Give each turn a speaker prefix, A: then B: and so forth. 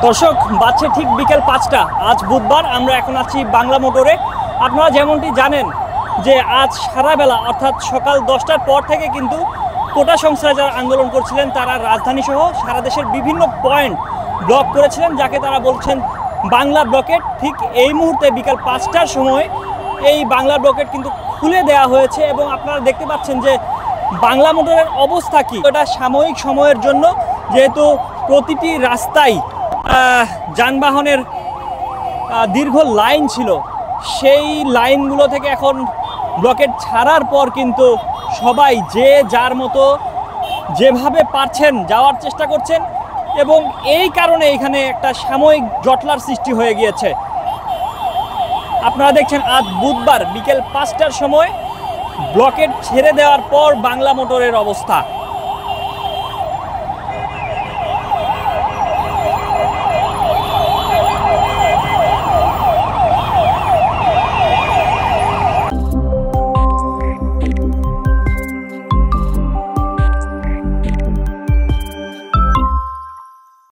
A: দর্শক বাজছে ঠিক বিকেল ৫টা। আজ বুধবার, আমরা এখন আছি বাংলা মোটরে। আপনারা যেমনটি জানেন যে আজ সারা বেলা অর্থাৎ সকাল 10টার পর থেকে কিন্তু কোটা সংস্কারে যারা আন্দোলন করছিলেন তারা রাজধানী সহ সারা দেশের বিভিন্ন পয়েন্ট ব্লক করেছিলেন, যাকে তারা বলছেন বাংলা ব্লকেট। ঠিক এই মুহূর্তে বিকেল ৫টার সময় এই বাংলা ব্লকেট কিন্তু খুলে দেওয়া হয়েছে এবং আপনারা দেখতে পাচ্ছেন যে বাংলা মোটরের অবস্থা কি। এটা সাময়িক সময়ের জন্য, যেহেতু প্রতিটি রাস্তায় যানবাহনের দীর্ঘ লাইন ছিল, সেই লাইনগুলো থেকে এখন ব্লকেট ছাড়ার পর কিন্তু সবাই যে যার মতো যেভাবে পারছেন যাওয়ার চেষ্টা করছেন এবং এই কারণে এখানে একটা সাময়িক জটলার সৃষ্টি হয়ে গিয়েছে। আপনারা দেখছেন আজ বুধবার বিকেল ৫টার সময় ব্লকেট ছেড়ে দেওয়ার পর বাংলা মোটরের অবস্থা।